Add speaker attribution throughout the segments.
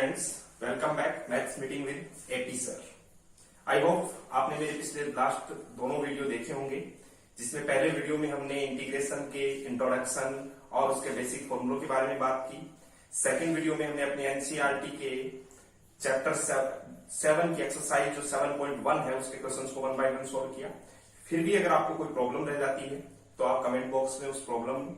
Speaker 1: Friends, welcome back maths meeting with eighty sir. I hope आपने मेरे पिछले last दोनों वीडियो देखे होंगे, जिसमें पहले वीडियो में हमने इंटीग्रेशन के इंट्रोडक्शन और उसके बेसिक फॉर्मूलों के बारे में बात की। सेकंड वीडियो में हमने अपने एनसीईआरटी के चैप्टर 7 की एक्सरसाइज जो 7.1 है उसके क्वेश्चंस को 1 बाय 1 सॉल्व किया। फिर भी अगर आपको कोई प्रॉब्लम रह जाती है तो आप कमेंट बॉक्स में उस प्रॉब्लम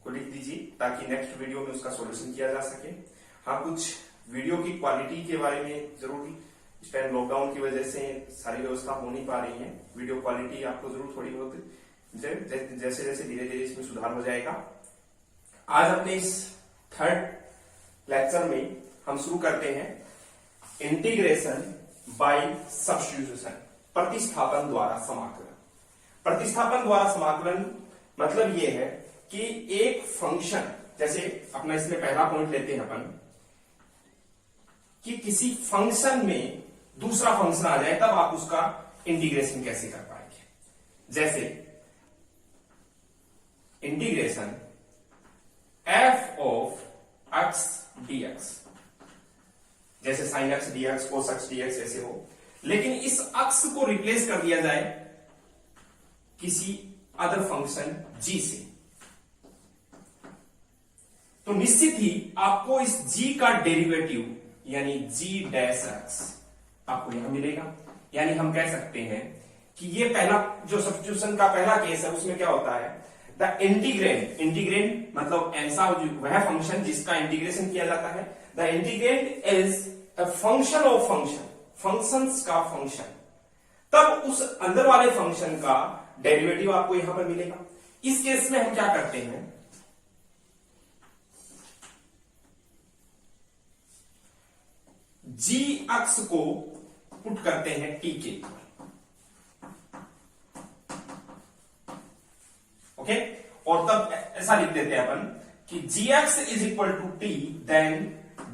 Speaker 1: को लिख दीजिए ताकि नेक्स्ट वीडियो में उसका सॉल्यूशन किया जा सके। हाँ, कुछ वीडियो की क्वालिटी के बारे में जरूर, इस टाइम लॉकडाउन की वजह से सारी व्यवस्था हो नहीं पा रही है, वीडियो क्वालिटी आपको जरूर थोड़ी बहुत जैसे जैसे धीरे धीरे इसमें सुधार हो जाएगा। आज अपने इस थर्ड लेक्चर में हम शुरू करते हैं इंटीग्रेशन बाय सब्स्टिट्यूशन, प्रतिस्थापन द्वारा समाकलन। प्रतिस्थापन द्वारा समाकलन मतलब यह है कि एक फंक्शन, जैसे अपना इसमें पहला पॉइंट लेते हैं अपन कि किसी फंक्शन में दूसरा फंक्शन आ जाए तब आप उसका इंटीग्रेशन कैसे कर पाएंगे। जैसे integration f of x dx, जैसे sin x dx, cos x dx ऐसे हो, लेकिन इस अक्स को रिप्लेस कर दिया जाए किसी अदर फंक्शन g से, तो निश्चित ही आपको इस g का डेरिवेटिव यानी g डैश x आपको यहां मिलेगा। यानी हम कह सकते हैं कि ये पहला जो सब्स्टिट्यूशन का पहला केस है उसमें क्या होता है, द इंटीग्रेंड, इंटीग्रेंड मतलब ऐसा वह फंक्शन जिसका इंटीग्रेशन किया जाता है। The integrand is a function of function, functions का फंक्शन, तब उस अंदर वाले फंक्शन का डेरिवेटिव आपको यहां पर मिलेगा। इस केस में हम क्या करते हैं, जी अक्स को पुट करते हैं टी के ओके, और तब ऐसा लिख देते हैं अपन कि जी x is equal to T, then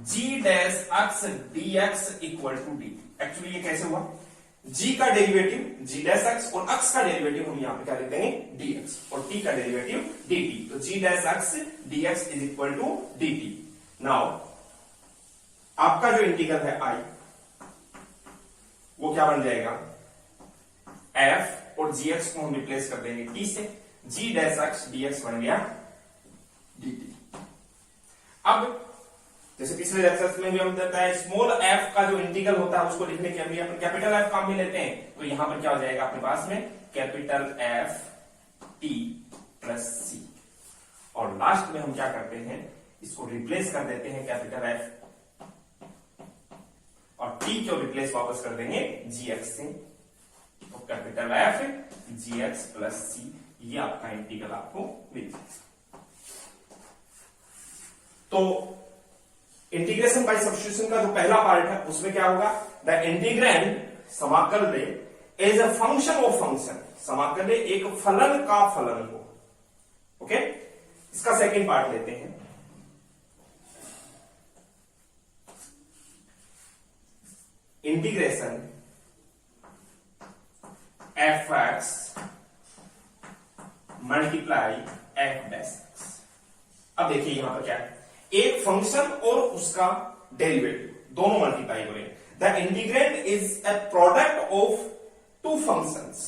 Speaker 1: ji dash X D x equal to D. Actually ये कैसे हुआ, जी का डेरिवेटिव जी डैश एक्स और एक्स का डेरिवेटिव हम यहां पे क्या लिख देंगे डी एक्स, और टी का डेरिवेटिव डी टी, तो जी dash X D X is equal to D T. Now आपका जो इंटीग्रल है आई, वो क्या बन जाएगा एफ, और जी एक्स को हम रिप्लेस कर देंगे टी से, जी डैश एक्स डी एक्स बन गया डी टी। अब जैसे पिछले लेक्चर्स में भी हम बताया, स्मॉल एफ का जो इंटीग्रल होता है उसको लिखने के लिए अपन कैपिटल एफ काम में लेते हैं, तो यहां पर क्या हो जाएगा अपने पास में capital F T plus C, और लास्ट में हम क्या करते हैं इसको रिप्लेस कर देते हैं कैपिटल एफ और टी को रिप्लेस वापस कर देंगे जी एक्स से, तो capital F g x plus c, ये आपका इंटीग्रल आपको मिल जाएगा। तो इंटीग्रेशन बाय सब्स्टिट्यूशन का जो पहला पार्ट है उसमें क्या होगा, द इंटीग्रैंड समाकल्य is a function of function, समाकल्य एक फलन का फलन हो। ओके, इसका सेकंड पार्ट लेते हैं, integration F x multiply F dash x. अब देखिए यहां पर क्या है, एक फंक्शन और उसका डेरिवेटिव दोनों मल्टीप्लाई हो रहे हैं। The integrand is a product of two functions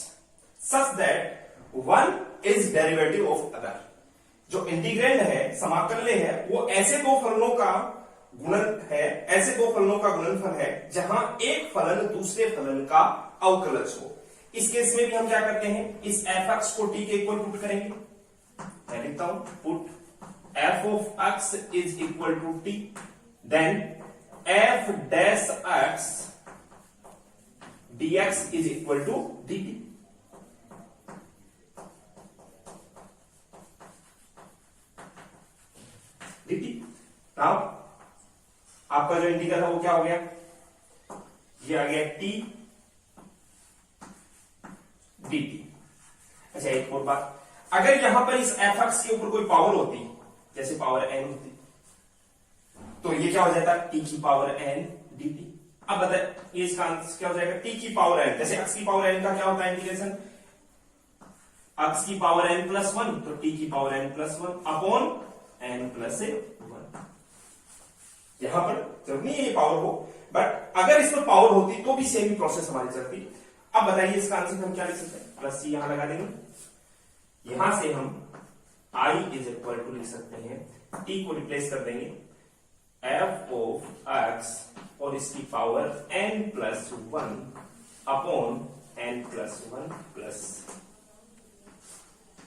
Speaker 1: such that one is derivative of other. जो इंटीग्रेंड है, समाकल्य है, वो ऐसे दो फलनों का गुणन है, ऐसे दो फलनों का गुणनफल है जहां एक फलन दूसरे फलन का अवकलज हो। इस केस में भी हम क्या करते हैं, इस एफ एक्स को टी के इक्वल पुट करेंगे। मैं लिखता हूं put F of X is equal to T, then F dash X D X is equal to D T. D T. Now आपका जो इंटीग्रल है वो क्या हो गया, ये आ गया टी डी टी। अच्छा, एक और बात, अगर यहां पर इस एफ एक्स के ऊपर कोई पावर होती, जैसे पावर एन होती, तो ये क्या हो जाता टी की पावर एन डी टी। अब बताए इसका आंसर क्या हो जाएगा, टी की पावर एन, जैसे एक्स की पावर एन का क्या होता है इंटीग्रेशन, एक्स की पावर एन प्लस वन, तो टी की power N plus one upon N plus one. यहां पर जरूर नहीं है ये पावर हो, बट अगर इसमें पावर होती तो भी सेम ही प्रोसेस हमारी चलती। अब बताइए इसका आंसर हम क्या लिख सकते हैं, प्लस सी यहां लगा देंगे, यहां से हम I इज इक्वल टू लिख सकते हैं, t को रिप्लेस कर देंगे f ऑफ x और इसकी power n+1 upon n+1 plus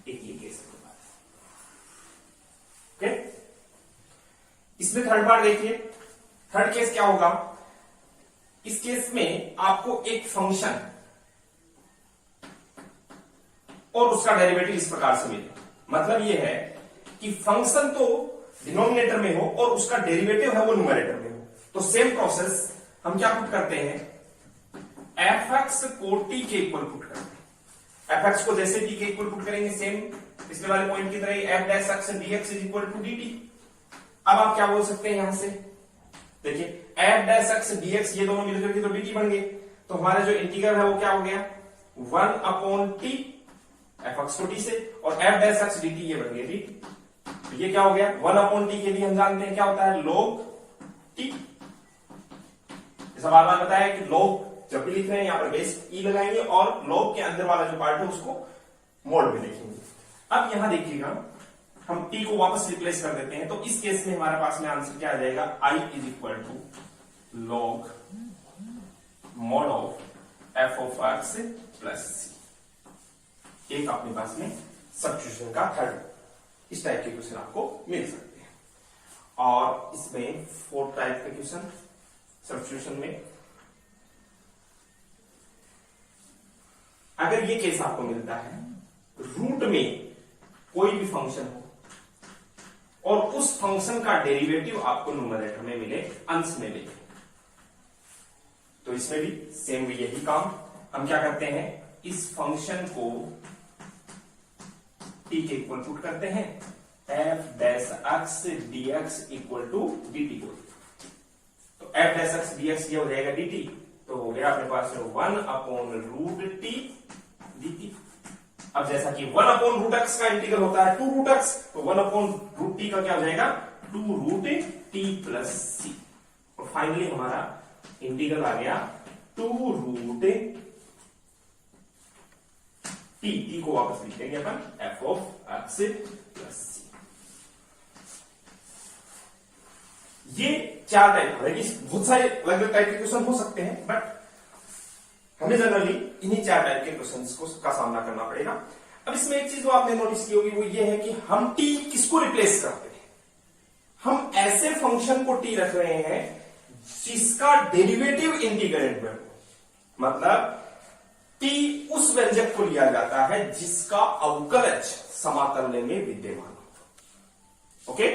Speaker 1: एक ये केस के बाद। ओके, इसमें थर्ड पार्ट देखिए, थर्ड केस क्या होगा, इस केस में आपको एक फंक्शन और उसका डेरिवेटिव इस प्रकार से मिलेगा। मतलब यह है कि फंक्शन तो डिनोमिनेटर में हो और उसका डेरिवेटिव है वो न्यूमरेटर में हो, तो सेम प्रोसेस हम क्या पुट करते हैं, fx को t के इक्वल पुट करते हैं। fx को जैसे t के इक्वल पुट करेंगे सेम पिछले वाले पॉइंट की तरह f dash x dx is equal to dt। अब आप क्या बोल सकते हैं यहां से, देखिए f डैश x dx ये दोनों मिलकर के तो dt बन गए, तो हमारा जो इंटीग्रल है वो क्या हो गया 1 अपॉन t fx को t से, और f डैश x dt ये बन गया dt। तो ये क्या हो गया 1 अपॉन t के लिए हम जानते हैं क्या होता है log t। जैसा बार बार बताया कि log जब भी लिख रहे हैं यहां पर बेस e लगाएंगे और log के अंदर वाला जो पार्ट है उसको मोड में लिखेंगे। अब यहां देखिएगा हम t को वापस रिप्लेस कर देते हैं, तो इस केस में हमारे पास में आंसर क्या आ जाएगा, I is equal to log mod of f of x plus c। एक अपने पास में सब्स्टिट्यूशन का थर्ड इस टाइप के क्वेश्चन आपको मिल सकते हैं। और इसमें फोर्थ टाइप का क्वेश्चन सब्स्टिट्यूशन में, अगर ये केस आपको मिलता है रूट में कोई भी फंक्शन हो और उस फंक्शन का डेरिवेटिव आपको न्यूमरेटर में मिले, अंश में मिले, तो इसमें भी सेम यही काम हम क्या करते हैं, इस फंक्शन को t के इक्वल पुट करते हैं, f dash x dx equal to dt को, तो f डैश x dx ये हो जाएगा dt, तो हो गया अपने पास 1 अपॉन रूट t dt। अब जैसा कि 1 अपॉन रूट x का इंटीग्रल होता है 2 रूट x, तो 1 अपॉन रूट t का क्या हो जाएगा 2 रूट t प्लस c, और फाइनली हमारा इंटीग्रल आ गया 2 रूट t को वापस लिख देंगे अपन f of x plus c। ये चार टाइप है, बहुत सारे अलग अलग टाइप के क्वेश्चन हो सकते हैं, बट हमें जनरली इन्हीं चार टाइप के क्वेश्चंस को का सामना करना पड़ेगा। अब इसमें एक चीज जो आपने नोटिस की होगी वो ये है कि हम t किसको रिप्लेस करते हैं, हम ऐसे फंक्शन को t रख रहे हैं जिसका डेरिवेटिव इंटीग्रेंड में हो, मतलब t उस व्यंजक को लिया जाता है जिसका अवकलज समाकलने में विद्यमान हो। ओके,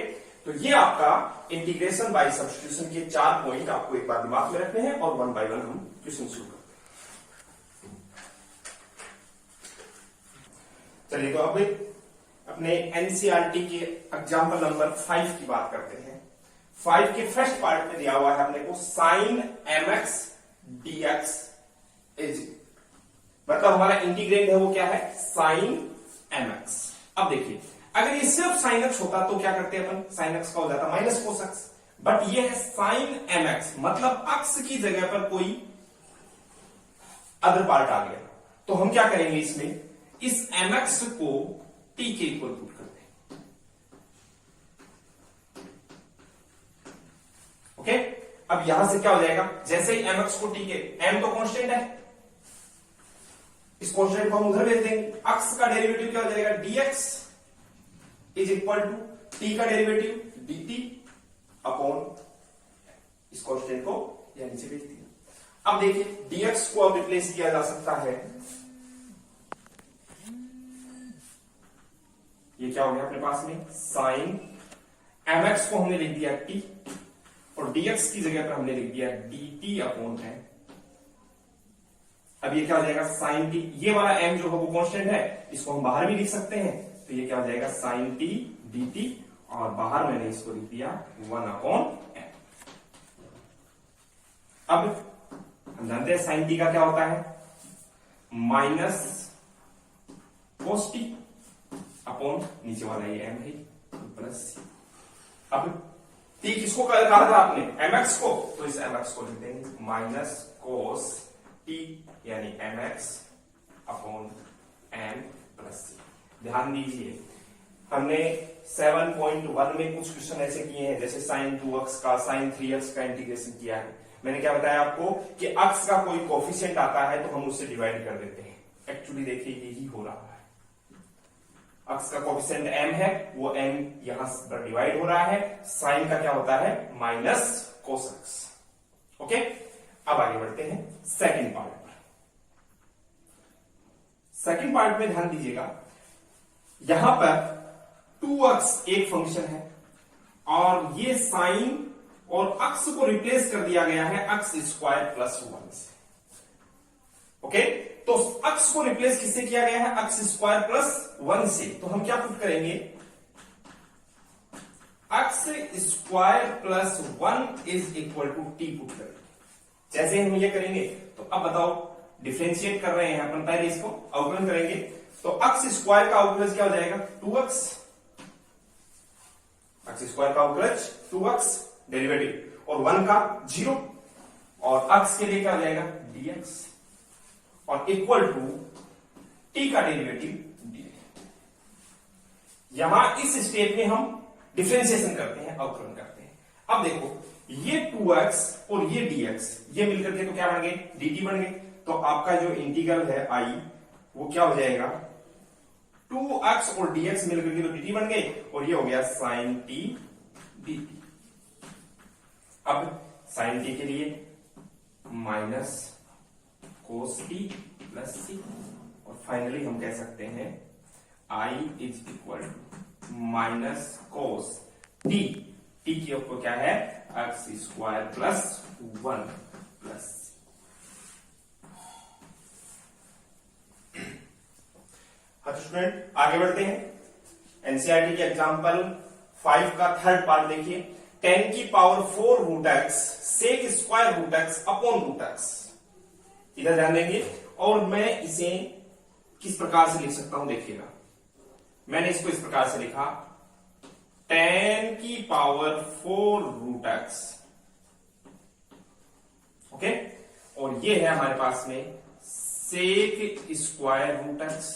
Speaker 1: तो ये आपका इंटीग्रेशन बाय सब्स्टिट्यूशन के 4 पॉइंट आपको एक बार दिमाग में रखने हैं और 1 बाय 1 हम क्वेश्चन शुरू करते हैं। चलिए, तो अब अपने एनसीईआरटी के एग्जाम्पल नंबर 5 की बात करते हैं। 5 के फर्स्ट पार्ट में दिया हुआ है अपने को sin mx dx इज, मतलब हमारा इंटीग्रेंड है वो क्या है sin mx। अब देखिए, अगर ये सिर्फ sin x होता तो क्या करते हैं अपन, sin x का हो जाता माइनस cos x, बट ये है sin mx, मतलब x की जगह पर कोई अदर पार्ट आ गया, तो हम क्या करेंगे इसमें, इस mx को t के इक्वल पुट करते हैं। ओके, अब यहां से क्या हो जाएगा, जैसे ही mx को t के, m तो कांस्टेंट है, इस कांस्टेंट को हम उधर भेज देंगे, x का डेरिवेटिव क्या हो जाएगा dx is equal to t का डेरिवेटिव dt अपॉन इस कांस्टेंट को यहां नीचे भेज दिया। अब देखिए dx को अब रिप्लेस किया जा सकता है, ये क्या हो गया अपने पास में sin mx को हमने लिख दिया t और dx की जगह पर हमने लिख दिया dt अपॉन m। अब ये क्या हो जाएगा sin t, ये वाला m जो है वो कांस्टेंट है, इसको हम बाहर भी लिख सकते हैं, तो ये क्या हो जाएगा sin t dt, और बाहर मैंने इसको लिख दिया 1 अपॉन m। अब हम जानते हैं sin t का क्या होता है माइनस cos t अपॉन नीचे वाला ये m है प्लस c। अब टी किसको कहा था आपने, mx को, तो इस mx को लिख देंगे माइनस कोस टी यानी mx अपॉन m प्लस सी। ध्यान दीजिए हमने 7.1 में कुछ क्वेश्चन ऐसे किए हैं जैसे sin 2x का sin 3x का इंटीग्रेशन किया है। मैंने क्या बताया आपको कि अक्स का कोई कोफिशिएंट आता है तो हम उससे डिवाइड कर देते हैं। एक्चुअली देखिए यही हो रहा है, अक्स का कोफिशिएंट m है, वो m यहां पर डिवाइड हो रहा है, साइन का क्या होता है माइनस कोस एक्स। ओके, अब आगे बढ़ते हैं सेकंड पार्ट पर। सेकंड पार्ट में ध्यान दीजिएगा, यहां पर 2x एक फंक्शन है और ये साइन और अक्स को रिप्लेस कर दिया गया है अक्स स्क्वायर प्लस 1 से। ओके, तो अक्स को रिप्लेस किससे किया गया है, अक्स स्क्वायर प्लस 1 से। तो हम क्या पुट करेंगे, x square plus 1 is equal to t put करेंगे। जैसे हम ये करेंगे तो अब बताओ, डिफरेंशिएट कर रहे हैं अपन, पहले इसको अवकलन करेंगे तो अक्स स्क्वायर का अवकलज क्या हो जाएगा 2x, अक्स स्क्वायर का अवकलज 2x डेरिवेटिव और 1 का 0 और अक्स के लिए क्या हो जाएगा dx और इक्वल टू t का डेरिवेटिव dt। यहां इस स्टेप में हम डिफरेंशिएशन करते हैं, अवकलन करते हैं। अब देखो ये 2x और ये dx ये मिलकर के तो क्या बन गए dt बन गए। तो आपका जो इंटीग्रल है i वो क्या हो जाएगा 2x और dx मिलकर के तो dt बन गए और ये हो गया sin t dt। अब sin t के लिए minus cos T plus C और फाइनली हम कह सकते हैं i is equal to minus cos T, T की आपको क्या है एक्स स्क्वायर प्लस 1 प्लस हाँ स्टूडेंट आगे बढ़ते हैं। एनसीईआरटी के एग्जाम्पल 5 का थर्ड पार्ट देखिए, 10 की power 4 root X sec square root X upon root X. इधर ध्यान देंगे और मैं इसे किस प्रकार से लिख सकता हूं देखिएगा, मैंने इसको इस प्रकार से लिखा 10 की पावर 4 रूट एक्स। ओके, और ये है हमारे पास में sec square root x.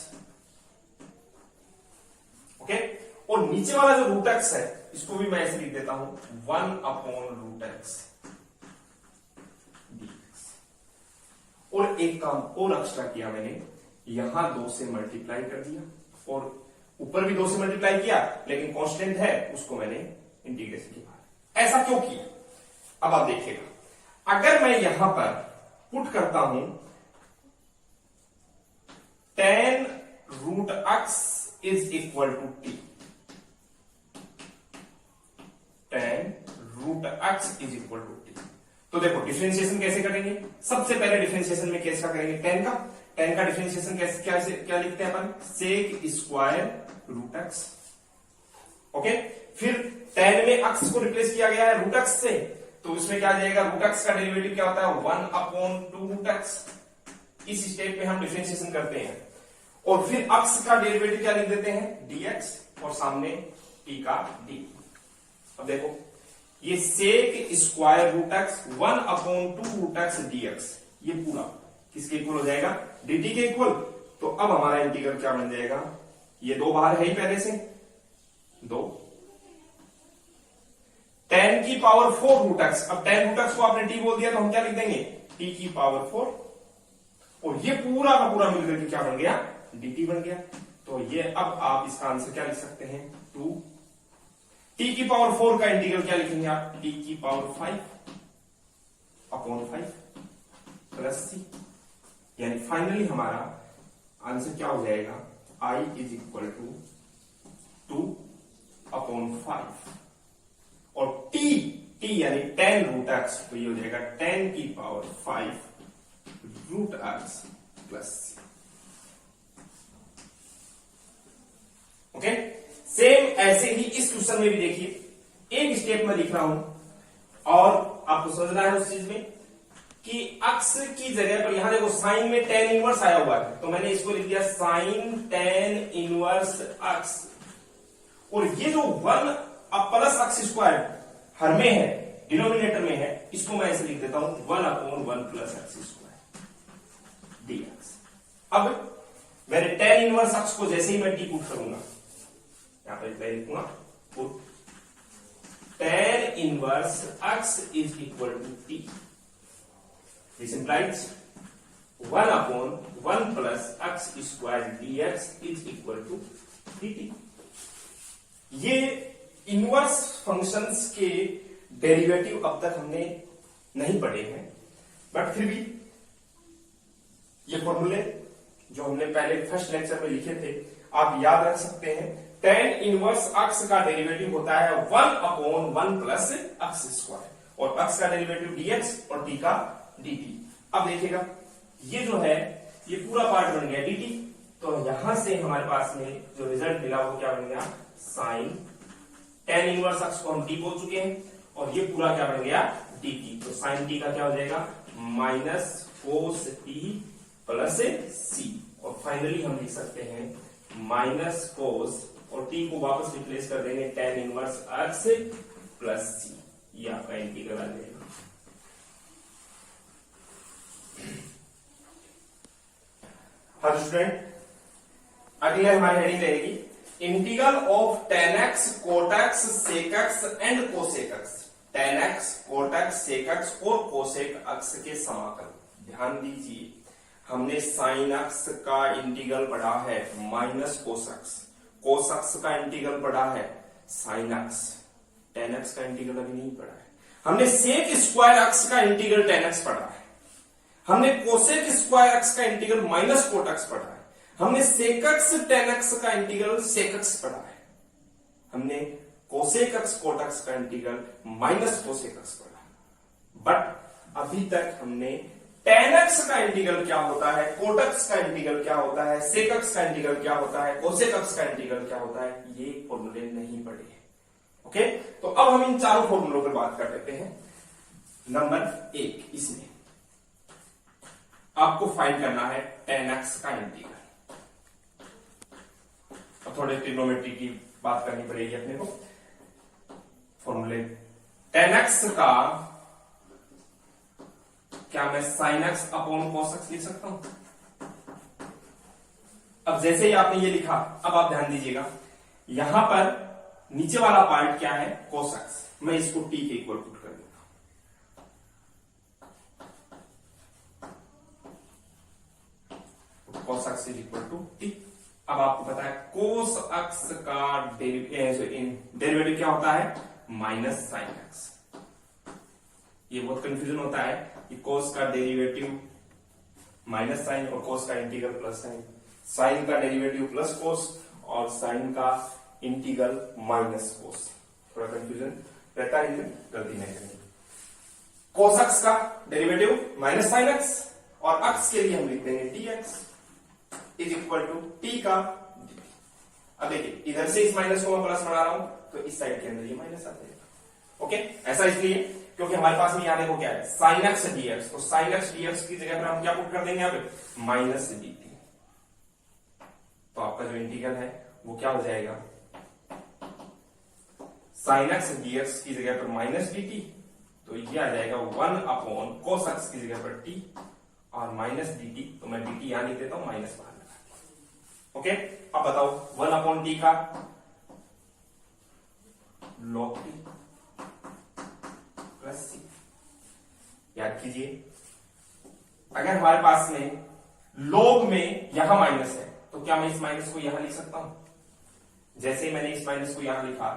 Speaker 1: Okay, और नीचे वाला जो रूट एक्स है इसको भी मैं ऐसे लिख देता हूं 1 अपॉन रूट एक्स dx। और एक काम और एक्स्ट्रा किया मैंने, यहां 2 से मल्टीप्लाई कर दिया और ऊपर भी 2 से मल्टीप्लाई किया, लेकिन कांस्टेंट है उसको मैंने इंटीग्रेशन किया। ऐसा क्यों किया अब आप देखिएगा, अगर मैं यहां पर पुट करता हूं 10 root X is equal to T, 10 root X is equal to T, तो देखो डिफरेंशिएशन कैसे करेंगे। सबसे पहले डिफरेंशिएशन में कैसा करेंगे 10 का डिफरेंशिएशन कैसे क्या लिखते हैं अपन sec square root x. Okay, फिर 10 में एक्स को रिप्लेस किया गया है रूट एक्स से, तो इसमें क्या आ जाएगा रूट एक्स का डेरिवेटिव क्या होता है 1 अपॉन 2 रूट एक्स। इस स्टेप में हम डिफरेंशिएशन करते हैं और फिर एक्स का डेरिवेटिव क्या लिख देते हैं dx और सामने t का dt। अब देखो ये sec square root X 1 upon 2 root X dx ये पूरा किसके इक्वल हो जाएगा dt के इक्वल। तो अब हमारा इंटीग्रल क्या बन जाएगा, ये 2 बाहर है ही पहले से 2, 10 की पावर 4 रूट एक्स। अब 10 रूट एक्स को आपने t बोल दिया तो हम क्या लिख देंगे t की पावर 4 और ये पूरा का पूरा मिलकर के क्या बन गया dt बन गया। तो ये अब आप इसका आंसर क्या लिख सकते हैं 2, t की पावर 4 का इंटीग्रल क्या लिखेंगे आप t की पावर 5 अपॉन 5 प्लस c, यानी फाइनली हमारा आंसर क्या हो जाएगा i is equal to 2 upon 5 और t यानी 10 रूट एक्स, तो ये हो जाएगा 10 की power 5 root X plus c। Okay, same ऐसे ही इस क्वेश्चन में भी देखिए एक स्टेप में लिख रहा हूं और आपको समझना है उस चीज में कि अक्स की जगह पर यहां देखो साइन में tan इनवर्स आया हुआ है, तो मैंने इसको लिख दिया साइन tan इनवर्स अक्स और ये जो 1 अब प्लस अक्स स्क्वायर हर में है, डिनोमिनेटर में है, इसको मैं ऐसे लिख देता हूं 1/1 प्लस एक्स स्क्वायर dx। अब मैंने tan इनवर्स x को जैसे ही मैं टी पुट करूंगा, यहां पर मैं लिखूंगा put tan inverse x is equal to T. This implies 1/1 plus X square dx is equal to dt। ये इनवर्स फंक्शंस के डेरिवेटिव अब तक हमने नहीं पढ़े हैं, बट फिर भी ये फॉर्मूले जो हमने पहले फर्स्ट लेक्चर में लिखे थे आप याद रख सकते हैं। tan इनवर्स x का डेरिवेटिव होता है 1/1 प्लस एक्स स्क्वायर और x का डेरिवेटिव dx और t का dt। अब देखिएगा ये जो है ये पूरा पार्ट बन गया dt, तो यहां से हमारे पास में जो रिजल्ट मिला वो क्या बन गया साइन tan इनवर्स x को हम t बोल चुके हैं और ये पूरा क्या बन गया dt। तो साइन t का क्या हो जाएगा minus cos t plus c और फाइनली हम लिख सकते हैं माइनस कोस और t को वापस रिप्लेस कर देंगे tan inverse x plus c। ये आपका इंटीग्रल आ जाएगा। हर स्टूडेंट अगले हमारी हेडिंग रहेगी integral of tan x cot x sec x and cosec x। tan x cot x sec x और cosec x के समाकल। ध्यान दीजिए हमने sin x का इंटीग्रल पढ़ा है minus cos x, cos x का इंटीग्रल पढ़ा है sin x, tan x का इंटीग्रल अभी नहीं पढ़ा है। हमने sec स्क्वायर x का इंटीग्रल tan x पढ़ा है, हमने कोसेक स्क्वायर x का इंटीग्रल माइनस कोट x पढ़ा है, हमने सेक x tan x का इंटीग्रल सेक x पढ़ा है, हमने कोसेक x कोट x का इंटीग्रल माइनस कोसेक x पढ़ा है। बट अभी तक हमने tan x का इंटीग्रल क्या होता है, कोट x का इंटीग्रल क्या होता है, सेक x का इंटीग्रल क्या होता है, कोसेक x का इंटीग्रल क्या होता है, ये फॉर्मूले नहीं पढ़े हैं। ओके, तो अब हम इन चारों फॉर्मूलों पर बात कर लेते हैं। नंबर 1 इसमें आपको फाइंड करना है tan x का इंटीग्रल। अब थोड़े ट्रिग्नोमेट्री की बात करनी पड़ेगी अपने को। फॉर्मूले tan x का क्या मैं sin x upon cos x लिख सकता हूं? अब जैसे ही आपने ये लिखा, अब आप ध्यान दीजिएगा यहां पर नीचे वाला पार्ट क्या है cos x, मैं इसको t के इक्वल पुट कर दूंगा। cos x is equal to t। अब आपको पता है cos x का डेरिवेटिव क्या होता है माइनस sin x। ये बहुत कंफ्यूजन होता है कि cos का डेरिवेटिव माइनस साइन और cos का इंटीग्रल प्लस साइन, साइन का डेरिवेटिव प्लस cos और साइन का इंटीग्रल माइनस cos। थोड़ा कंफ्यूजन रहता है, गलती नहीं करेंगे। cos x का डेरिवेटिव माइनस साइन x और x के लिए हम लिख देंगे dx is equal to T का dt। अब देखिए इधर से इस माइनस को मैं प्लस बना रहा हूं तो इस साइड के अंदर ये माइनस आ जाएगा। ओके, ऐसा इसलिए क्योंकि हमारे पास में यहां देखो क्या है sin x dx, तो sin x dx की जगह पर हम क्या पुट कर देंगे यहाँ पे माइनस dt। तो आपका जो इंटीग्रल है वो क्या हो जाएगा sin x dx की जगह पर माइनस dt, तो ये आ जाएगा 1 cos x की जगह पर t और माइनस dt, तो मैं dt यहां लिख देता हूं माइनस बाहर लगा। ओके, अब बताओ 1 t का log t प्लस c। याद कीजिए अगर हमारे पास में log में यहां माइनस है तो क्या मैं इस माइनस को यहां लिख सकता हूं? जैसे ही मैंने इस माइनस को यहां लिखा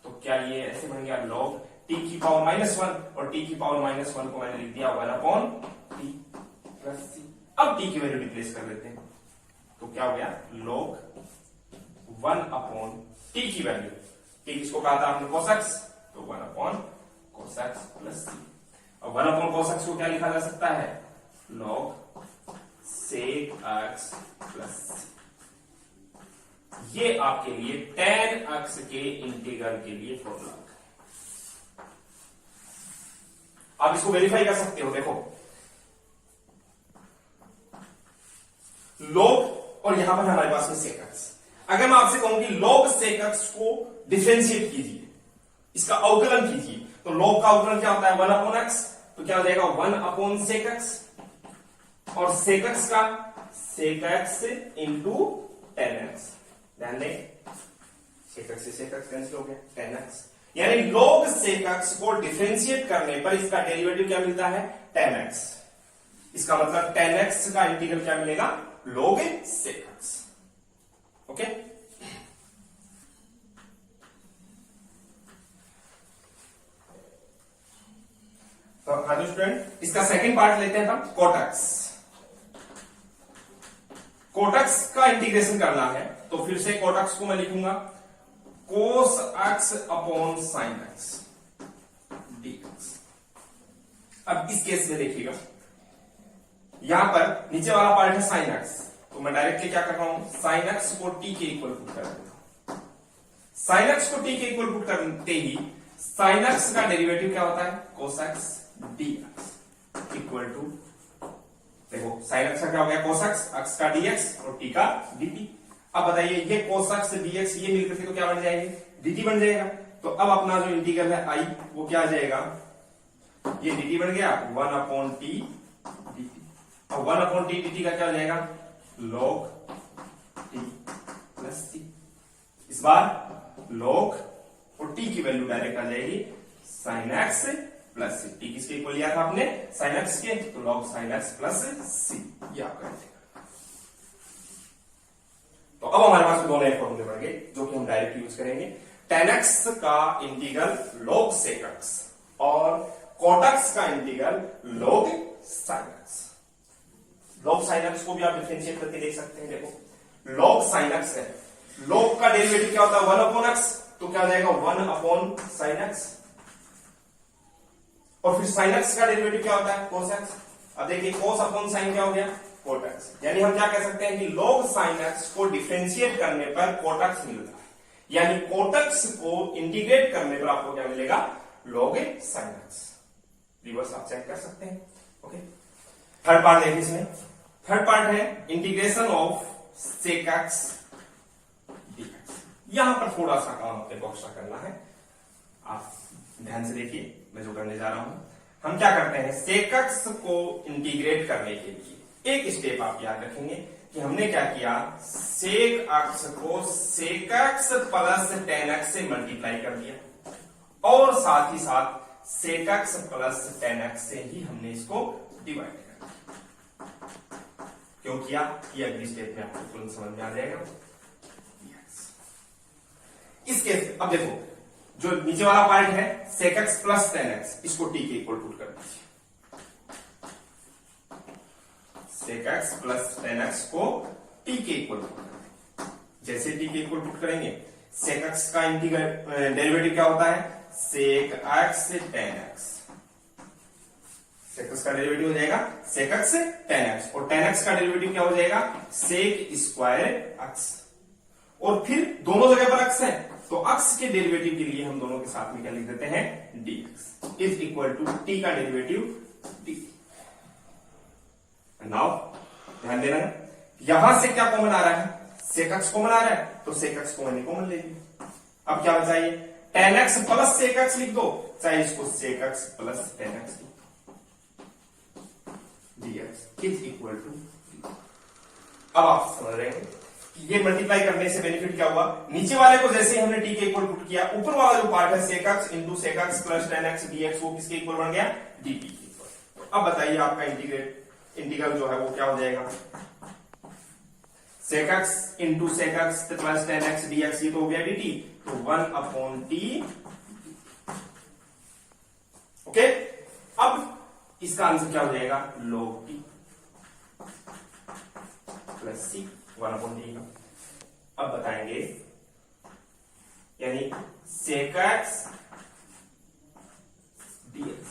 Speaker 1: तो क्या ये ऐसे बन गया log t की पावर -1 और t की पावर -1 को मैंने लिख दिया 1 t प्लस c। अब t की वैल्यू रिप्लेस कर देते हैं तो क्या हो गया log 1 t की वैल्यू, t किसको कहा था आपने cos x, तो 1 cos x प्लस c। अब 1 cos x को क्या लिखा जा सकता है log sec x plus c। ये आपके लिए tan x के इंटीग्रल के लिए फॉर्मूला। आप इसको वेरीफाई कर सकते हो। देखो log और यहां पर हमारे पास में sec x, अगर मैं आपसे कहूं कि log sec x को डिफरेंशिएट कीजिए, इसका अवकलन कीजिए, तो log का आउटरन क्या होता है 1 अपॉन x, तो क्या हो जाएगा 1 अपॉन सेक x, और सेक x का सेक x इंटू टेन एक्स। ध्यान दें सेक x से सेक x कैंसिल हो गया 10x, यानी log सेक x को डिफरेंशिएट करने पर इसका डेरिवेटिव क्या मिलता है 10x। इसका मतलब 10x का इंटीग्रल क्या मिलेगा log सेक x। ओके, तो हाँ स्टूडेंट इसका सेकंड पार्ट लेते हैं हम कोटक्स। कोटक्स का इंटीग्रेशन करना है तो फिर से कोटक्स को मैं लिखूंगा cos x upon sine x dx। अब इस केस में देखिएगा यहां पर नीचे वाला पार्ट है साइन x, तो मैं डायरेक्टली क्या कर रहा हूं साइन x को t के इक्वल पुट कर देता हूं। साइन x को t के इक्वल पुट करते ही साइन x का डेरिवेटिव क्या होता है cos x dx equal to, देखो साइन x का क्या हो गया cos x का dx और t का dt। अब बताइए ये cos x dx ये मिलकर के तो क्या बन जाएंगे dt बन जाएगा। तो अब अपना जो इंटीग्रल है i वो क्या आ जाएगा, ये dt बन गया 1 अपॉन t dt, और 1 अपॉन t dt का क्या हो जाएगा log t प्लस c। इस बार log और t की वैल्यू डायरेक्ट आ जाएगी साइन x प्लस सी। टी किसके इक्वल लिया था आपने साइन एक्स के, तो log sign x plus c ये आपका। तो अब हमारे पास दो नए फॉर्मूले बन गए जो कि हम डायरेक्ट यूज करेंगे। tan x का इंटीग्रल log sec x और cot x का integral log sin x। log sin x को भी आप डिफरेंशिएट करके देख सकते हैं। देखो log sin x है, log का डेरिवेटिव क्या होता है 1 अपॉन x, तो क्या हो जाएगा 1 अपॉन sin x, और फिर sin x का डेरिवेटिव क्या होता है cos x। अब देखिए cos अपॉन sin क्या हो गया cot x, यानी हम क्या कह सकते हैं कि log sin x को डिफरेंशिएट करने पर cot x मिलता है, यानी cot x को इंटीग्रेट करने पर आपको क्या मिलेगा log sin x। रिवर्स आप चेक कर सकते हैं। ओके, थर्ड पार्ट देखिए इसमें। थर्ड पार्ट है integration of sec x dx। यहां पर थोड़ा सा काम अपने को एक्स्ट्रा करना है, आप ध्यान से देखिए मैं जो करने जा रहा हूं। हम क्या करते हैं sec x को इंटीग्रेट करने के लिए एक स्टेप आप याद रखेंगे कि हमने क्या किया sec x को sec x प्लस tan x से मल्टीप्लाई कर दिया, और साथ ही साथ sec x प्लस tan x से ही हमने इसको डिवाइड कर दिया। क्यों किया ये अगली स्टेप में आपको तुरंत समझ में आ जाएगा। इसके अब देखो जो नीचे वाला पार्ट है sec x प्लस tan x, इसको t के इक्वल पुट कर दीजिए। sec x प्लस tan x को t के इक्वल पुट कर दीजिए। जैसे t के इक्वल पुट करेंगे sec x का इंटीग्रल डेरिवेटिव क्या होता है sec x tan x। sec x का डेरिवेटिव हो जाएगा sec x tan x, और tan x का डेरिवेटिव क्या हो जाएगा sec स्क्वायर x, और फिर दोनों जगह पर x है तो x के डेरिवेटिव के लिए हम दोनों के साथ में क्या लिख देते हैं dx is equal to t का डेरिवेटिव dt। नाउ ध्यान देना यहां से क्या कॉमन आ रहा है sec x कॉमन आ रहा है, तो sec x को मैंने कॉमन ले लिया। अब क्या बचा ये tan x plus sec x लिख दो, चाहे इसको sec x प्लस tan x dx is equal to. अब आप समझ रहे हैं ये मल्टीप्लाई करने से बेनिफिट क्या हुआ, नीचे वाले को जैसे ही हमने t के इक्वल पुट किया, ऊपर वाला जो पार्ट है sec x into sec x प्लस tan x dx वो किसके इक्वल बन गया dt के इक्वल। अब बताइए आपका इंटीग्रल जो है वो क्या हो जाएगा sec x into sec x प्लस tan x dx, ये तो हो गया dt, तो 1 अपॉन t। ओके, अब इसका आंसर क्या हो जाएगा log t plus c 1 upon t का। अब बताएंगे यानी sec x dx,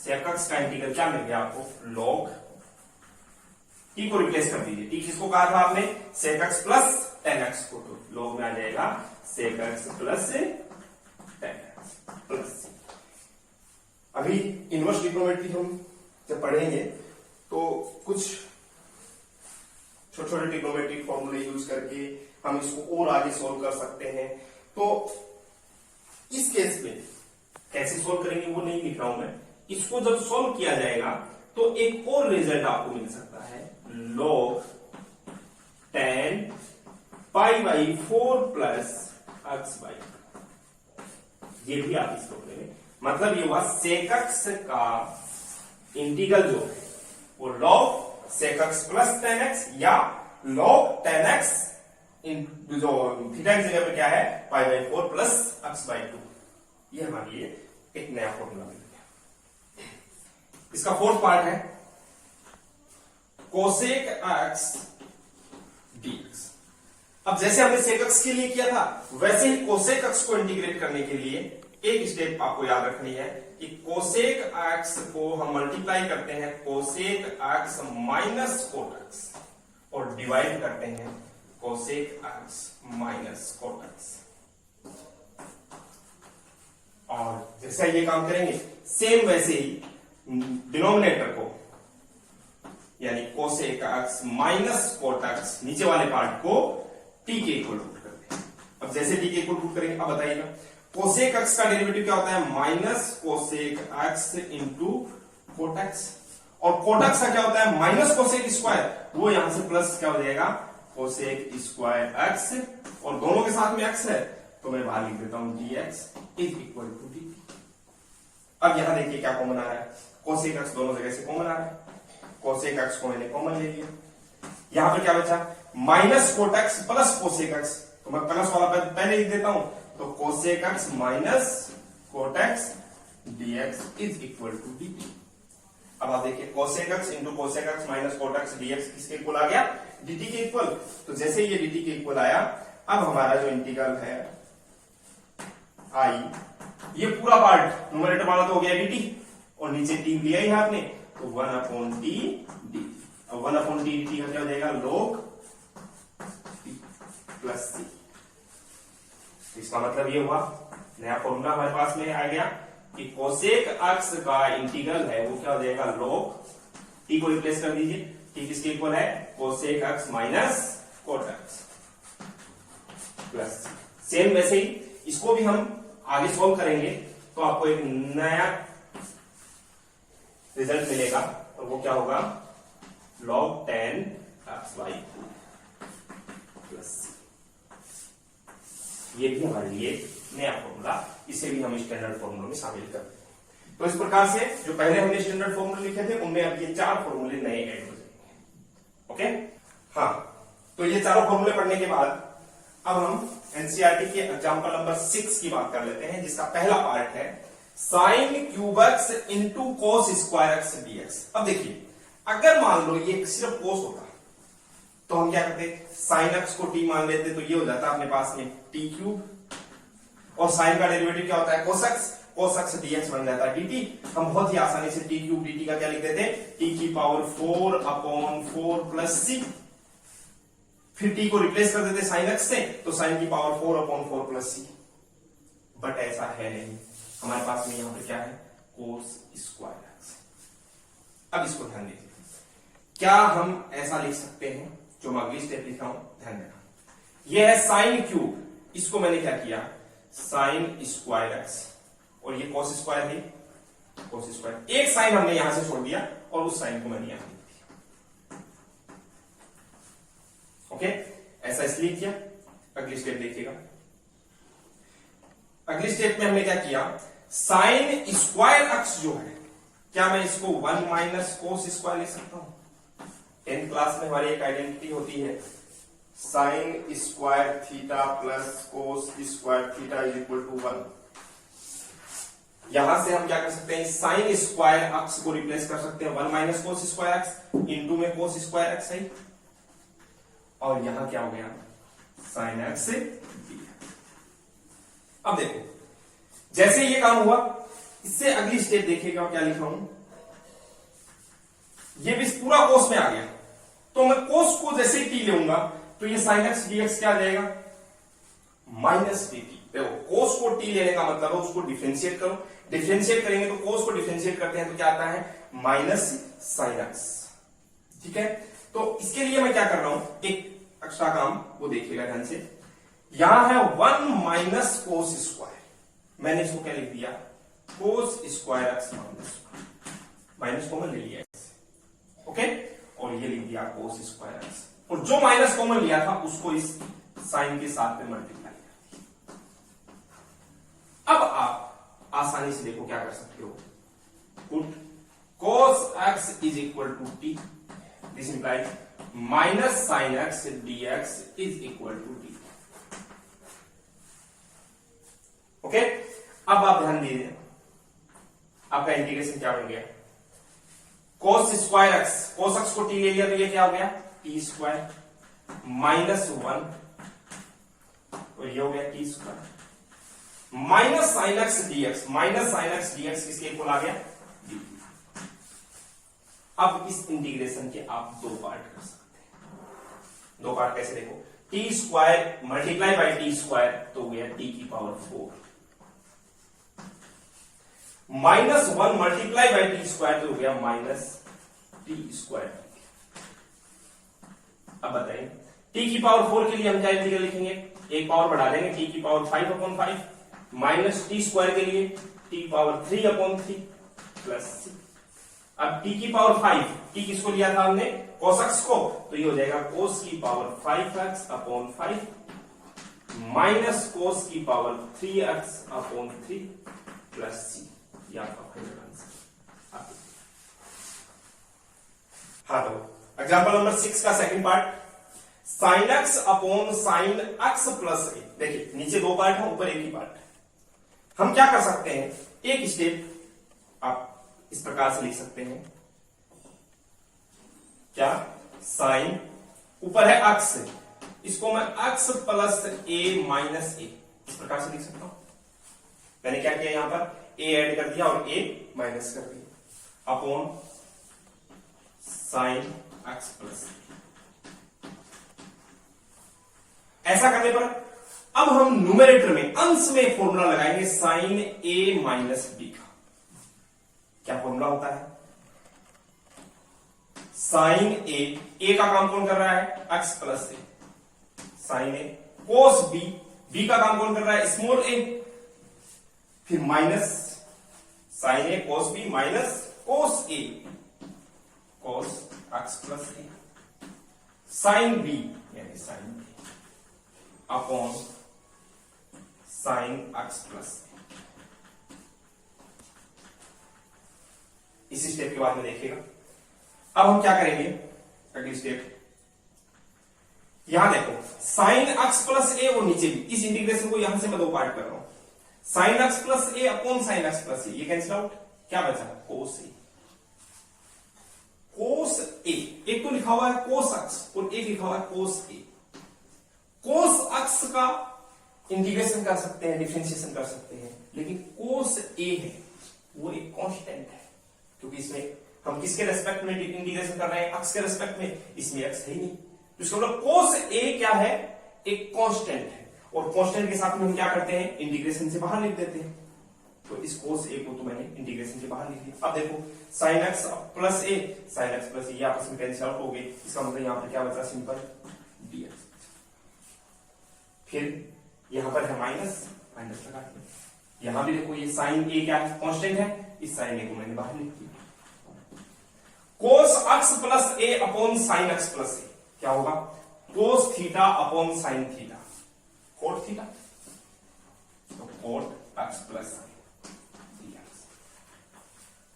Speaker 1: sec x का इंटीग्रल क्या मिल गया आपको log t को रिप्लेस कर दीजिए। t किसको कहा था आपने sec x प्लस tan x को, तो log में आ जाएगा sec x प्लस tan x प्लस c। अभी इनवर्स ट्रिग्नोमेट्री हम जब पढ़ेंगे तो कुछ छोटे छोटे ट्रिग्नोमेट्रिक फॉर्मूले यूज करके हम इसको और आगे सोल्व कर सकते हैं। तो इस केस में कैसे सोल्व करेंगे वो नहीं लिख रहा हूं मैं। इसको जब सोल्व किया जाएगा तो एक और रिजल्ट आपको मिल सकता है, log tan π/4 प्लस x/, ये भी आप इसको करेंगे। मतलब ये हुआ sec x का इंटीग्रल जो है वो log sec x प्लस tan x या log tan x जो थीटा की जगह पे क्या है π/4 प्लस x/2। ये हमारे लिए एक नया फॉर्मूला मिल गया। इसका फोर्थ पार्ट है cosec x dx। अब जैसे हमने sec x के लिए किया था वैसे ही cosec x को इंटीग्रेट करने के लिए एक स्टेप आपको याद रखनी है कि cosec x को हम मल्टीप्लाई करते हैं cosec x minus cot x और डिवाइड करते हैं cosec x minus cot x। और जैसे ये काम करेंगे सेम वैसे ही डिनोमिनेटर को यानी cosec x minus cot x नीचे वाले पार्ट को t के इक्वल पुट करते हैं। अब जैसे t के इक्वल पुट करेंगे अब बताइएगा cosec x का डेरिवेटिव क्या होता है minus cosec x into cot x, और cot x का क्या होता है माइनस cosec स्क्वायर, वो यहां से प्लस क्या हो जाएगा cosec स्क्वायर x, और दोनों के साथ में x है तो मैं बाहर लिख देता हूं dx is equal to dt। अब यहां देखिए क्या कॉमन आ रहा है, cosec x दोनों जगह से कॉमन आ रहा है, cosec x को मैंने कॉमन ले लिया। यहां पर क्या बचा minus cot x plus cosec x, तो मैं प्लस वाला पहले लिख देता हूं तो cosec x minus cot x dx is equal to dt। अब आप देखिए cosec x into cosec x minus cot x dx किसके इक्वल आ गया dt के इक्वल। तो जैसे ये dt के इक्वल आया अब हमारा जो इंटीग्रल है i, ये पूरा पार्ट न्यूमरेटर वाला तो हो गया dt और नीचे t लिया ही आपने तो 1/t dt। अब 1/t dt का क्या हो जाएगा log t प्लस c। इसका मतलब ये हुआ नया फॉर्मूला हमारे पास में आ गया कि cosec x का इंटीग्रल है वो क्या हो जाएगा log t को रिप्लेस कर दीजिए, t किसके इक्वल है cosec x minus cot x plus. Same वैसे ही इसको भी हम आगे सॉल्व करेंगे तो आपको एक नया रिजल्ट मिलेगा और वो क्या होगा log tan x/2 प्लस। ये भी हमारे लिए नया फॉर्मूला, इसे भी हम स्टैंडर्ड फॉर्मूला में शामिल करते हैं। तो इस प्रकार से जो पहले हमने स्टैंडर्ड फॉर्मूले लिखे थे उनमें अब ये 4 फॉर्मूले नए ऐड हो जाएंगे। ओके हाँ, तो ये चारों फॉर्मूले पढ़ने के बाद अब हम एनसीईआरटी के एग्जांपल नंबर 6 की बात कर लेते हैं, जिसका पहला पार्ट है sin cube x into cos square x dx। अब देखिए अगर मान लो ये सिर्फ cos होता तो हम क्या करते sin x को t मान लेते तो ये हो जाता अपने पास में t क्यूब, और sin का डेरिवेटिव क्या होता है cos x dx बन जाता है dt। हम बहुत ही आसानी से t क्यूब dt का क्या लिख देते t की पावर 4/4 प्लस c, फिर t को रिप्लेस कर देते sin x से तो sin की पावर 4/4 प्लस c। बट ऐसा है नहीं, हमारे पास में यहां पे क्या है cos स्क्वायर x। अब इसको ध्यान दीजिए, क्या हम ऐसा लिख सकते हैं जो मैं अगली स्टेप लिख रहा हूं, ध्यान देना। यह है sin क्यूब, इसको मैंने क्या किया sin स्क्वायर x, और ये cos स्क्वायर है cos स्क्वायर, एक साइन हमने यहां से छोड़ दिया और उस साइन को मैंने यहां लिख दिया। ओके ऐसा इसलिए किया। अगली स्टेप देखिएगा, अगली स्टेप में हमने क्या किया sin स्क्वायर x जो है क्या मैं इसको 1 माइनस cos स्क्वायर लिख सकता हूं। 10th क्लास में हमारी एक आइडेंटिटी होती है sin square theta plus cos square theta is equal to 1। यहां से हम क्या कर सकते हैं sin स्क्वायर x को रिप्लेस कर सकते हैं 1 minus cos square x into में cos स्क्वायर x है, और यहां क्या हो गया sin x dx। अब देखो जैसे ये काम हुआ इससे अगली स्टेप देखिएगा क्या लिखा हूं, ये भी पूरा कोस में आ गया तो मैं कोस को जैसे ही t लूंगा तो ये sin x dx क्या आ जाएगा माइनस dt। देखो कोस को t लेने का मतलब है उसको डिफरेंशिएट करो, डिफरेंशिएट करेंगे तो कोस को डिफरेंशिएट करते हैं तो क्या आता है माइनस sin x। ठीक है, तो इसके लिए मैं क्या कर रहा हूं एक एक्स्ट्रा काम, वो देखिएगा ध्यान से। यहां है 1 माइनस cos स्क्वायर, मैंने इसको क्या लिख दिया cos square x minus common ले लिया ओके, और ये लिख दिया कोस स्क्वायर एक्स, और जो माइनस कॉमन लिया था उसको इस साइन के साथ में मल्टीप्लाई कर दिया। अब आप आसानी से देखो क्या कर सकते हो, put cos x is equal to t, this implies minus sin x dx is equal to t। Okay, अब आप ध्यान दीजिए आपका इंटीग्रेशन क्या बन गया, cos square x, cos x को t ले लिया तो ये क्या हो गया t स्क्वायर माइनस 1, और ये हो गया t square minus sin x dx, minus sin x dx किसके इक्वल आ गया dt। अब इस इंटीग्रेशन के आप दो पार्ट कर सकते हैं, दो पार्ट कैसे देखो, T square multiply by T square तो गया टी की power 4, minus 1 multiply by T square तो हो गया माइनस टी स्क्वायर। अब बताइए टी की पावर 4 के लिए हम क्या इंटीग्रल लिखेंगे, एक पावर बढ़ा देंगे टी की पावर 5/5 माइनस टी स्क्वायर के लिए टी पावर 3/3 प्लस सी। अब t की पावर 5, t किसको लिया था हमने cos x को, तो ये हो जाएगा cos की पावर 5x/5 माइनस cos की पावर 3x/3 प्लस c। ये आपका फाइनल आंसर। हाँ तो एग्जांपल नंबर 6 का second part, sin x upon sin x plus a। देखिए नीचे दो पार्ट है, ऊपर एक ही पार्ट। हम क्या कर सकते हैं, एक स्टेप आप इस प्रकार से लिख सकते हैं, क्या साइन ऊपर है x, इसको मैं x plus a minus a इस प्रकार से लिख सकता हूं। मैंने क्या किया यहां पर a ऐड कर दिया और a माइनस कर दिया upon sine x plus a। ऐसा करने पर अब हम न्यूमरेटर में अंश में फॉर्मूला लगाएंगे साइन a माइनस b का। क्या फॉर्मूला होता है, साइन ए का काम कौन कर रहा है x plus a, sine a cos b का काम कौन कर रहा है स्मॉल ए, फिर minus sine a cos b minus cos a cos x plus a, sine b यानी sine b upon sine x plus a. इसी स्टेप के बाद में देखिएगा। अब हम क्या करेंगे, अगली स्टेप, यहां देखो साइन x प्लस ए और नीचे भी, इस इंटीग्रेशन को यहां से मैं दो पार्ट कर रहा हूं, sine x plus a upon sine x plus ए, ये कैंसिल आउट, क्या बचा कोस ए। कोस ए, एक तो लिखा हुआ है कोस x और एक लिखा हुआ है कोस ए। कोस x का इंटीग्रेशन कर सकते हैं, डिफरेंशिएशन कर सकते हैं, लेकिन कोस ए है वो एक कांस्टेंट है, क्योंकि इसमें हम किसके रेस्पेक्ट में इंटीग्रेशन कर रहे हैं, x के रेस्पेक्ट में, इसमें x है ही नहीं, तो इसका मतलब कोस ए क्या है एक कांस्टेंट है, और कांस्टेंट के साथ में हम क्या करते हैं इंटीग्रेशन से बाहर लिख देते हैं। तो इस कोस ए को तो मैंने इंटीग्रेशन से बाहर लिख दिया। अब देखो sign x plus a, sign x plus ए आपस में कैंसिल आउट हो गए, इसका मतलब यहां पर क्या बचा सिंपल dx। फिर यहां पर है माइनस, माइनस लगा दिया, यहां भी देखो ये साइन ए क्या है कांस्टेंट है, इस साइन ए को मैंने बाहर लिख दिया। Cos x plus a upon sine x plus a क्या होगा, cos theta upon sine theta, cot theta, तो cot x plus dx।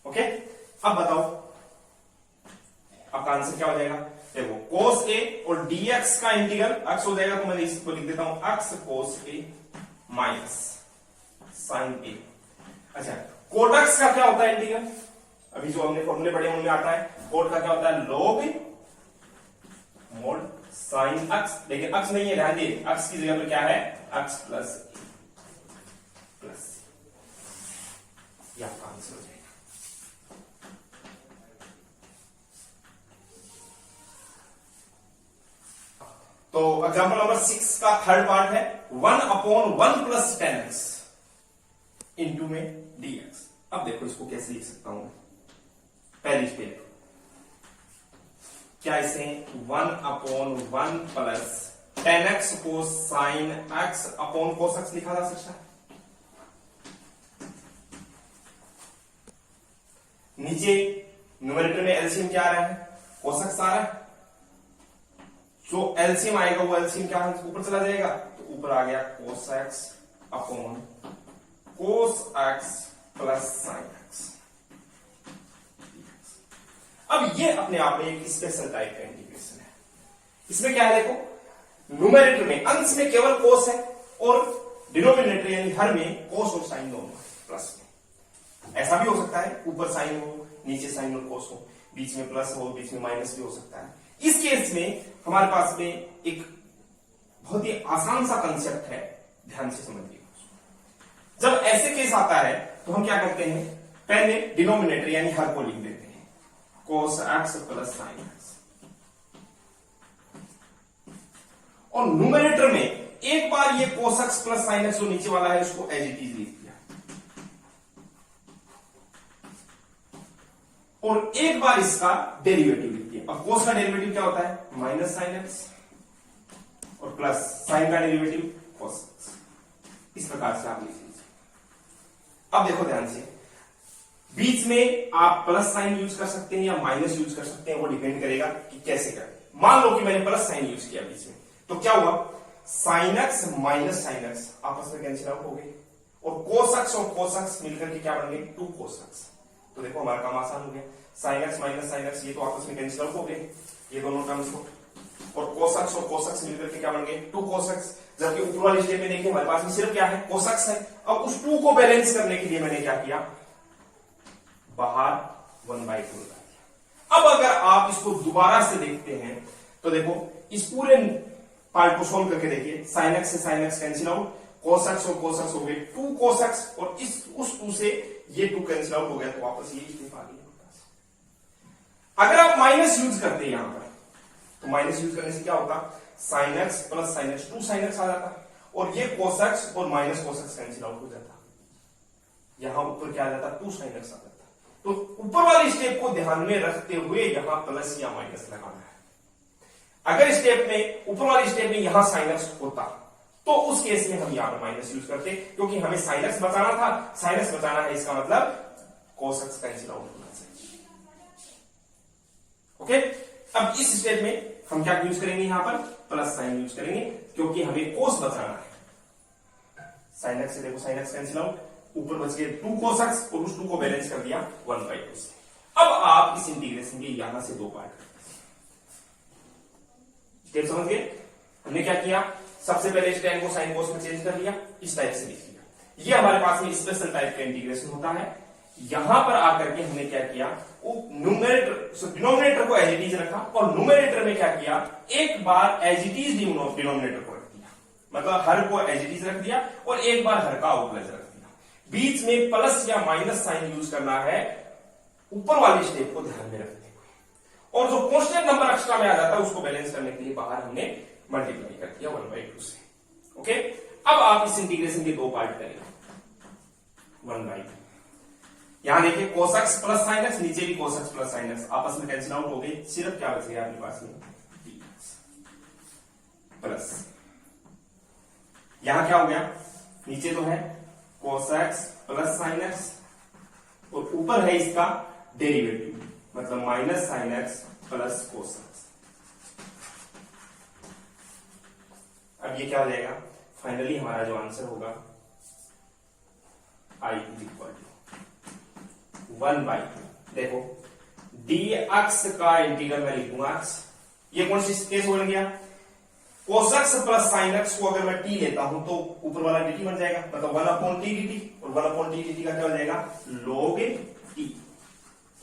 Speaker 1: Okay, अब बताओ आपका आंसर क्या हो जाएगा, देखो कोस ए और dx का इंटीग्रल x हो जाएगा, तो मैं इसको लिख देता हूं x कोस ए माइनस साइन ए। अच्छा कोट x का क्या होता है इंटीग्रल, अभी जो हमने फॉर्मूले पढ़े उनमें आता है, कोट का क्या होता है लॉग मोड साइन x, लेकिन x नहीं है, ध्यान दिए x की जगह पर क्या है x प्लस प्लस, ये आपका आंसर हो जाएगा। तो एग्जांपल नंबर 6 का थर्ड पार्ट है 1/1 प्लस 10x इंटू में dx। अब देखो इसको कैसे लिख सकता हूं, पहली स्टेप क्या, इसे 1/1 प्लस 10x को sine x upon cos x लिखा जा सकता है। नीचे न्यूमरेटर में एलसीएम क्या आ रहा है, कोसेक्स आ रहा है, जो एलसीएम आएगा वो एलसीएम क्या ऊपर चला जाएगा, तो ऊपर आ गया cos x upon cos x plus sine x. अब ये अपने आप में एक स्पेशल टाइप का इंटीग्रेशन है। इसमें क्या है, देखो न्यूमरेटर में अंश में केवल कोस है और डिनोमिनेटर यानी हर में कोस और साइन दोनों है प्लस में। ऐसा भी हो सकता है ऊपर साइन हो नीचे साइन और कोस हो, बीच में प्लस हो बीच में माइनस भी हो सकता है। इस केस में हमारे पास में एक बहुत ही आसान सा कंसेप्ट है, ध्यान से समझिएगा। जब ऐसे केस आता है तो हम क्या करते हैं, पहले डिनोमिनेटर यानी हर को लिख देते हैं कोस एक्स प्लस साइन एक्स, और न्यूमरेटर में एक बार ये cos x plus sine x जो नीचे वाला है उसको एज इट इज लिख दिया, और एक बार इसका डेरिवेटिव लिख दिया। अब कोस का डेरिवेटिव क्या होता है, माइनस साइन एक्स, और प्लस साइन का डेरिवेटिव कोस एक्स। इस प्रकार से आप लिख लीजिए। अब देखो ध्यान से, बीच में आप प्लस साइन यूज कर सकते हैं या माइनस यूज कर सकते हैं, वो डिपेंड करेगा कि कैसे करें। मान लो कि मैंने प्लस साइन यूज किया बीच में, तो क्या हुआ, sine x minus sine x आपस में कैंसिल आउट हो गए, और कोस एक्स और कोस एक्स मिलकर के क्या बन गए, 2 कोस एक्स। तो देखो हमारा काम आसान हो गया, sine x minus sine x ये तो आपस में कैंसिल आउट हो गए, ये दोनों टर्म्स को, और कोस एक्स और कोस एक्स मिलकर के क्या बन गए, 2 कोस एक्स। जबकि ऊपर वाले स्टेप में देखिए हमारे पास में सिर्फ क्या है, कोस एक्स है। अब उस 2 को बैलेंस करने के लिए मैंने क्या किया, बाहर 1/2 लगा दिया। अब अगर आप इसको दोबारा से देखते हैं तो देखो इस पूरे पार्ट को सोल्व करके देखिए, साइन एक्स से साइन एक्स कैंसिल आउट, कोस एक्स और कोस एक्स हो गए 2 कोस एक्स, और उस 2 से ये 2 कैंसिल आउट हो गया, तो वापस ये स्टेप आ गया। अगर आप माइनस यूज करते हैं यहां पर, तो माइनस यूज करने से क्या होता, sine x plus sine x 2 sine x आ जाता, और ये कोस एक्स और minus cos x cancel out हो जाता, यहां ऊपर क्या आ जाता, 2 साइन एक्स आ जाता। तो ऊपर वाले स्टेप को ध्यान में रखते हुए यहां प्लस या माइनस लगाना है। अगर स्टेप में ऊपर वाले स्टेप में यहां साइन एक्स होता तो उस केस में हम यहां पर माइनस यूज करते, क्योंकि हमें साइन एक्स बचाना था, साइन एक्स बचाना है इसका मतलब कोस एक्स कैंसिल आउट होना चाहिए। ओके, अब इस स्टेप में हम क्या यूज करेंगे, यहां पर प्लस साइन यूज करेंगे, क्योंकि हमें कोस बचाना है। साइन एक्स से देखो साइन एक्स कैंसिल आउट, ऊपर बच गए 2 कोस एक्स, और उस 2 को बैलेंस कर दिया 1/2 से। अब आप इस इंटीग्रेशन के यहां से 2 पार्ट स्टेप समझ गए। हमने क्या किया, सबसे पहले tan को साइन कोस में चेंज कर लिया, इस टाइप से लिख लिया। ये हमारे पास में स्पेशल टाइप का इंटीग्रेशन होता है। यहां पर आकर के हमने क्या किया, न्यूमरेटर डिनोमिनेटर को एज इट इज रखा, और न्यूमरेटर में क्या किया, एक बार एज इट इज डिनोमिनेटर को रख दिया, मतलब हर को एज इट इज रख दिया, और एक बार हर का आउटलाइज रख दिया। बीच में प्लस या माइनस साइन यूज करना है ऊपर वाले स्टेप को ध्यान में रखते हुए, और जो कांस्टेंट नंबर एक्स्ट्रा में आ जाता है उसको बैलेंस करने के लिए बाहर हमने मल्टीप्लाई कर दिया 1/2 से। ओके, अब आप इस इंटीग्रेशन के 2 पार्ट करेंगे, 1/2। यहां देखिए कोस एक्स प्लस साइन एक्स, नीचे भी कोस एक्स प्लस साइन एक्स आपस में कैंसिल आउट हो गई, सिर्फ क्या बच गया आपके पास में प्लस। यहां क्या हो गया, नीचे तो है कोस एक्स प्लस साइन एक्स, और ऊपर है इसका डेरिवेटिव, मतलब minus sign x plus cos x. अब ये क्या हो जाएगा, फाइनली हमारा जो आंसर होगा I = 1/2। देखो dx का इंटीग्रल मैं लिखूंगा x, ये कौन सी केस बन गया, cos x plus sine x को अगर मैं t लेता हूं तो ऊपर वाला dt बन जाएगा, मतलब 1/t dt, और 1/t dt का क्या हो जाएगा, log t,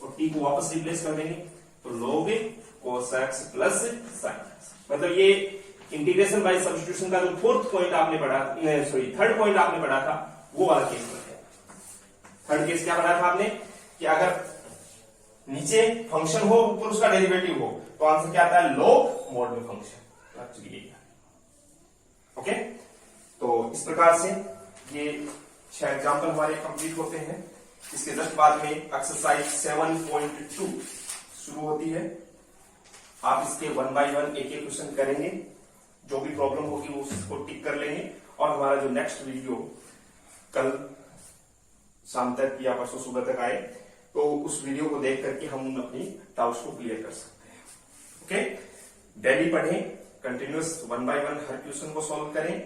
Speaker 1: और t को वापस रिप्लेस कर देंगे तो log cos x plus sine x. मतलब ये इंटीग्रेशन बाय सब्स्टिट्यूशन का जो फोर्थ पॉइंट आपने पढ़ा, थर्ड पॉइंट आपने पढ़ा था, वो वाला केस बन गया। थर्ड केस क्या पढ़ा था आपने, कि अगर नीचे फंक्शन हो ऊपर उसका डेरिवेटिव हो तो आंसर क्या आता है, लॉग मोड में फंक्शन। ओके, तो इस प्रकार से ये 6 एग्जाम्पल हमारे कंप्लीट होते हैं। इसके जस्ट बाद में एक्सरसाइज 7.2 शुरू होती है। आप इसके 1 by 1 एक क्वेश्चन करेंगे, जो भी प्रॉब्लम होगी वो उसको टिक कर लेंगे, और हमारा जो नेक्स्ट वीडियो कल शाम तक या परसों सुबह तक आए तो उस वीडियो को देख करके हम अपनी डाउट्स को क्लियर कर सकते हैं। ओके, डेली पढ़ें, कंटिन्यूअस 1 बाय 1 हर क्वेश्चन को सॉल्व करें।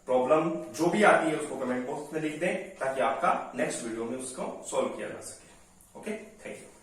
Speaker 1: प्रॉब्लम जो भी आती है उसको कमेंट बॉक्स में लिख दें ताकि आपका नेक्स्ट वीडियो में उसको सॉल्व किया जा सके। Okay, thank you.